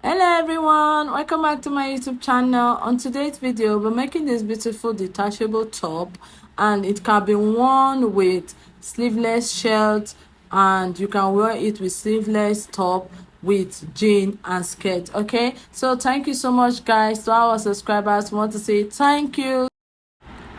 Hello everyone, welcome back to my YouTube channel. On today's video we're making this beautiful detachable top, and it can be worn with sleeveless shirt, and you can wear it with sleeveless top with jean and skirt. Okay, so thank you so much guys. To our subscribers, we want to say thank you.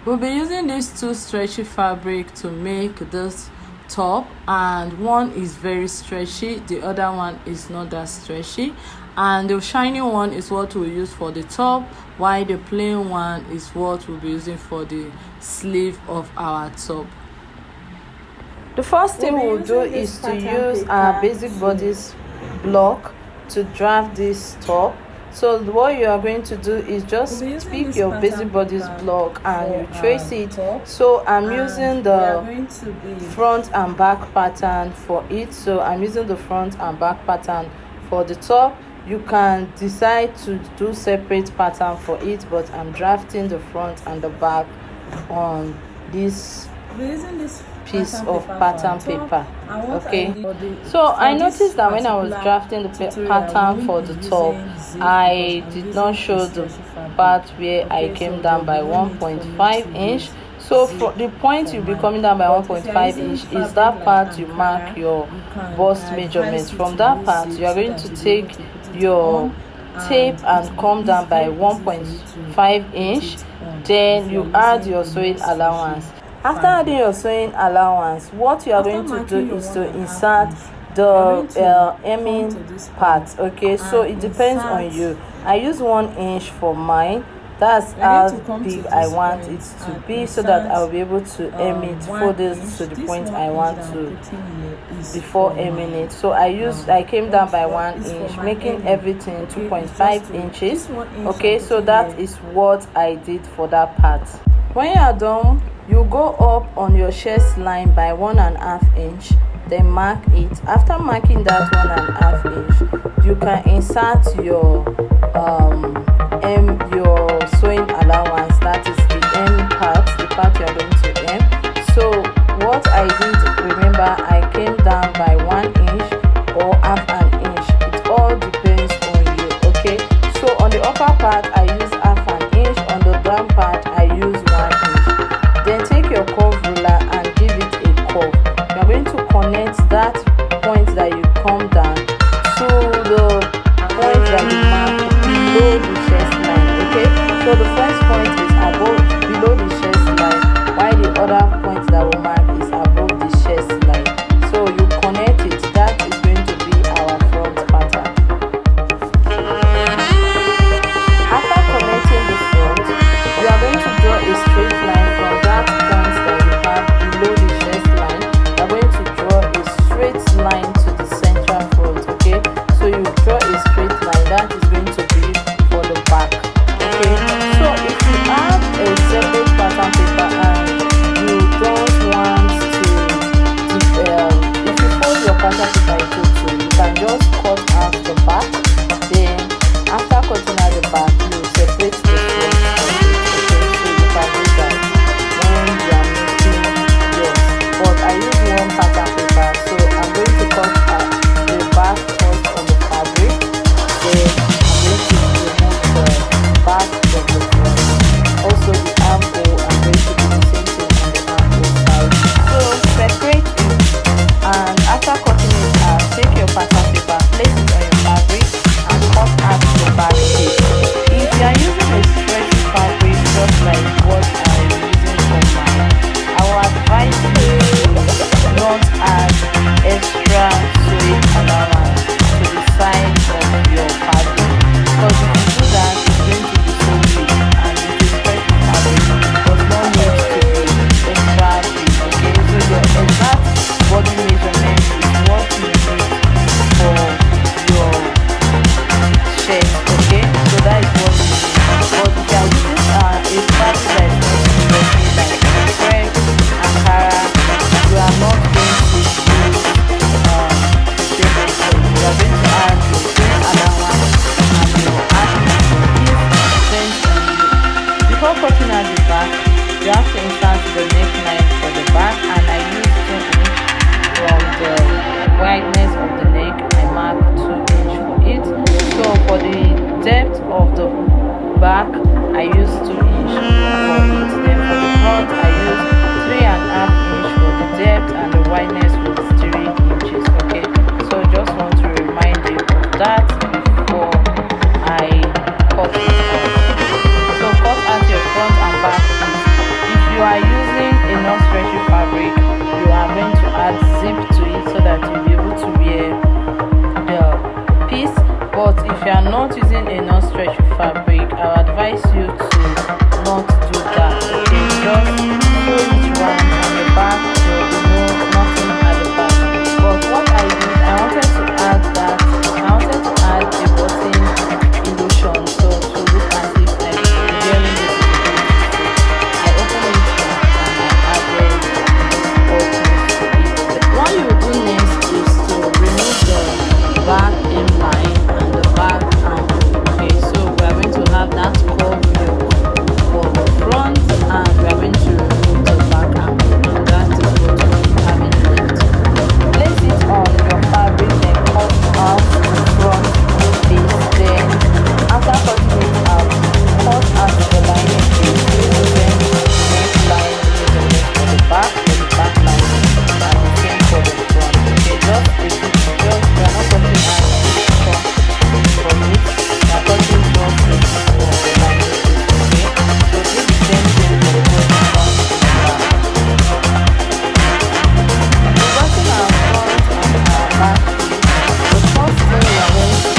We'll be using these two stretchy fabric to make this top, and one is very stretchy, the other one is not that stretchy, and the shiny one is what we'll use for the top, while the plain one is what we'll be using for the sleeve of our top. The first thing we'll do is to use our basic bodice block to draft this top. So what you are going to do is just pick your basic bodice block and you trace it. So I'm using the front and back pattern for it. So I'm using the front and back pattern for the top. You can decide to do separate pattern for it, but I'm drafting the front and the back on this piece of pattern paper. Okay, so I noticed that when I was drafting the pattern for the top, I did not show the part where I came down by 1.5 inch. So for the point you'll be coming down by 1.5 inch is that part you mark your bust measurements. From that part you are going to take your tape and come down by 1.5 inch. Then you add your sewing allowance. After adding your sewing allowance, what you are going to do is to insert the hemming part. Okay, so it depends on you. I use 1 inch for mine. That's how big I want it to be, so that I'll be able to hem it, fold it to the point I want to before hemming it. So I came down by 1 inch, making everything 2.5 inches. Okay, so that is what I did for that part. When you are done, you go up on your chest line by 1.5 inch, then mark it. After marking that 1.5 inch, you can insert your sewing allowance. That is the hem part, the part you are going to hem. So what I did, remember, I came down by 1 inch or half an inch. It all depends on you. Okay, so on the upper part I use half an inch, on the down part I use 1 inch. Then take your curve ruler and give it a curve. You are going to connect that point that you come down to the point that you mark below the chest line. Okay, so the first point is below the chest line, while the other point that we mark is above the chest line. So you connect it. That is going to be our front pattern. After connecting the front, we are going to draw a straight line from that point that we have below the chest line. We are going to draw a straight line to the central front. Okay, so you draw a straight line. That is going to be for the back. Okay, so if you have a separate pattern paper and you don't want to if you fold your pattern paper into two, you can just cut out the back. Then after cutting out the back, you separate the front from it. Okay, so you can do that when you are making yours. But I use one pattern paper, so I'm going to cut out the back first on the fabric. Then I'm going to remove the back from the front. Also the armhole, I'm going to do the same thing on the armhole side. So separate it, and after cutting it out, take your pattern paper, place it on your fabric. for the depth of the back I use 2 inch for it, then for the front I use 3.5 inch for the depth, and the wideness was 3 inches. Okay, so just want to remind you of that before I cut it out. So cut out your front and back piece. If you are using a non-stretchy fabric, you are going to add zip to it so that you'll be able to wear the piece. But if you are not using a non-stretchy fabric, I would advise you to not do that. Okay, just sew it round on the back. There will be nothing at the back. But what I did, I wanted to add a button illusion, so to look as if I'm wearing it. I opened it and I added buttons to it. What you do next is to remove the back inline and the back armhole. Okay, so we are going to have that curve yoke for the front, and we are going to remove the back armhole, and that is what we have in left. Place it on your fabric, then cut out the front piece. Then after cutting it out, cut out the lining piece using the neckline for the back lining, and the same for the front. Okay, just a bit, we are not cutting out from it, we are cutting just a bit of the lining piece. Okay, so do the same thing for both the front and the back. Regarding our front and our back piece, the first thing we are going to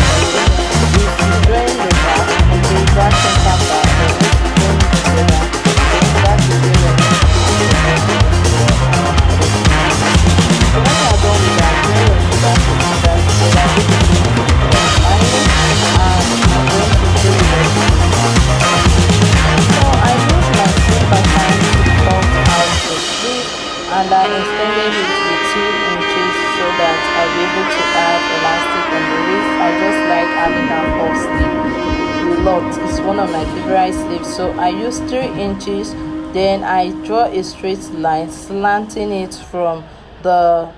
do is to join the back. Okay, that center part, we're going to join it together. Then that is where we're going to put the button for our body. So when you are done with that, join your shoulder together. This is going to be the front lining, and I'm going to show you what to do. So I used my slip pattern to cut out the sleeve, and I extended it with 2 inches so that I'll be able to add elastic on the wrist. I just like having that puff sleeve a lot. It's one of my favorite sleeves. So I use 3 inches, then I draw a straight line slanting it from the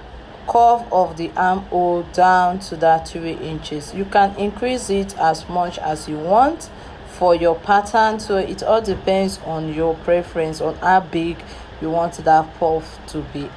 curve of the armhole down to that 3 inches. You can increase it as much as you want for your pattern, so it all depends on your preference on how big you want that puff to be.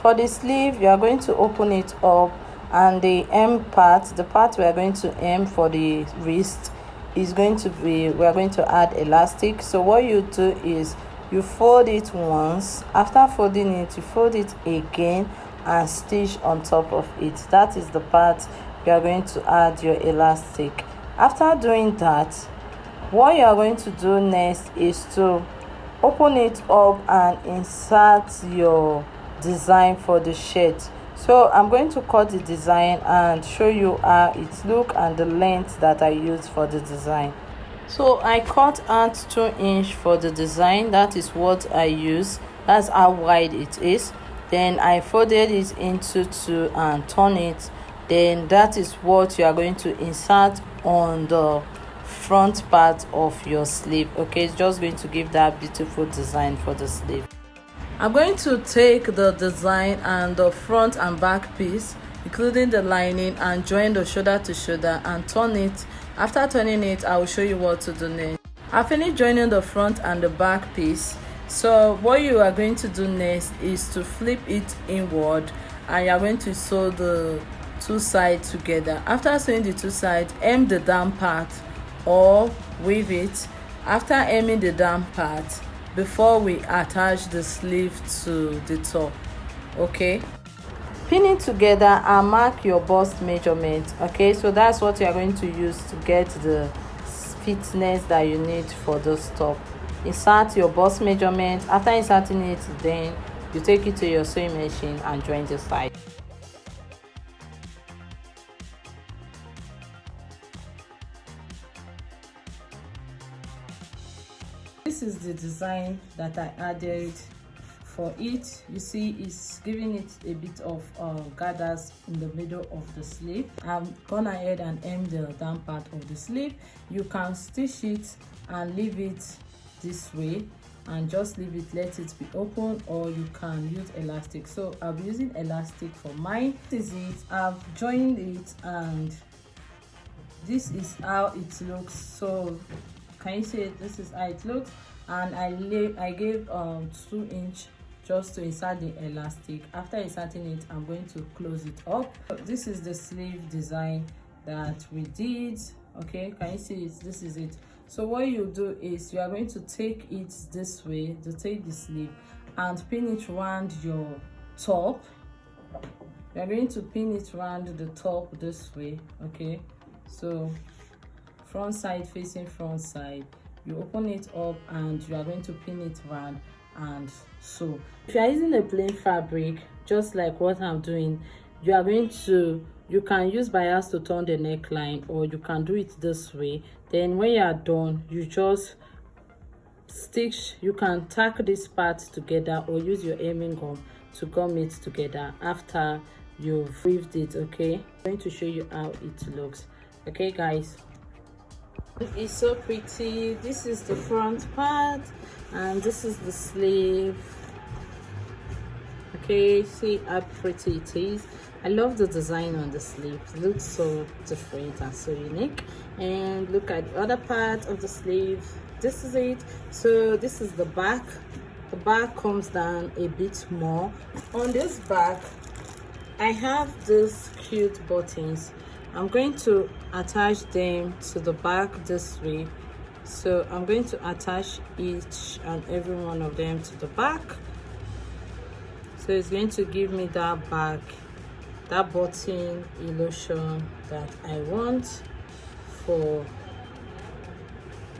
For the sleeve, you are going to open it up, and the hem part, the part we are going to hem for the wrist, is going to be, we are going to add elastic. So what you do is you fold it once. After folding it, you fold it again and stitch on top of it. That is the part you are going to add your elastic. After doing that, what you are going to do next is to open it up and insert your design for the shirt. So I'm going to cut the design and show you how it looks and the length that I use for the design. So I cut out 2 inch for the design. That is what I use. That's how wide it is. Then I folded it into 2 and turn it. Then that is what you are going to insert on the front part of your sleeve. Okay, it's just going to give that beautiful design for the sleeve. I'm going to take the design and the front and back piece, including the lining, and join the shoulder to shoulder and turn it. After turning it, I will show you what to do next. I finished joining the front and the back piece. So what you are going to do next is to flip it inward, and you are going to sew the 2 sides together. After sewing the 2 sides, hem the down part or weave it. After hemming the down part, before we attach the sleeve to the top. Okay, pin it together and mark your bust measurement. Okay, so that's what you are going to use to get the fitness that you need for this top. Insert your bust measurement. After inserting it, then you take it to your sewing machine and join the side. This is the design that I added for it. You see, it's giving it a bit of gathers in the middle of the sleeve. I've gone ahead and hemmed the down part of the sleeve. You can stitch it and leave it this way and just leave it, let it be open, or you can use elastic. So I'll be using elastic for mine. This is it. I've joined it and this is how it looks. So can you see it? This is how it looks. And I gave 2-inch just to insert the elastic. After inserting it, I'm going to close it up. This is the sleeve design that we did. Okay, can you see it? This is it. So what you do is you are going to take it this way, to take the sleeve and pin it around your top. You are going to pin it around the top this way. Okay, so front side facing front side, you open it up and you are going to pin it around and sew. If you are using a plain fabric, just like what I'm doing, you are going to, you can use bias to turn the neckline, or you can do it this way. Then when you are done, you just stitch, you can tack this part together or use your hemming gum to gum it together after you've weaved it. Okay, I'm going to show you how it looks. Okay guys, it's so pretty. This is the front part and this is the sleeve. Okay, see how pretty it is. I love the design on the sleeve. It looks so different and so unique. And look at the other part of the sleeve. This is it. So this is the back. The back comes down a bit more. On this back, I have these cute buttons. I'm going to attach them to the back this way. So I'm going to attach each and every one of them to the back. So it's going to give me that back, that button illusion that I want for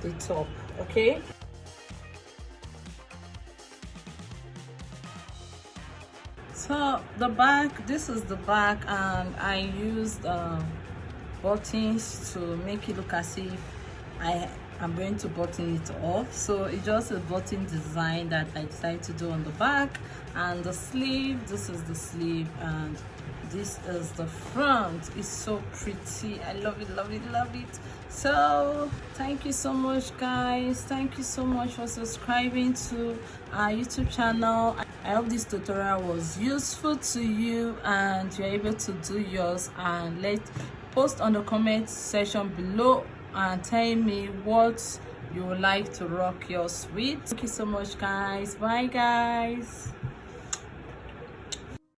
the top. Okay, so the back, this is the back, and I used buttons to make it look as if I'm going to button it off. So it's just a button design that I decided to do on the back. And the sleeve, this is the sleeve, and this is the front. It's so pretty. I love it, love it, love it. So thank you so much guys. Thank you so much for subscribing to our YouTube channel. I hope this tutorial was useful to you and you're able to do yours. And post on the comment section below and tell me what you would like to rock yours with. Thank you so much guys. Bye guys.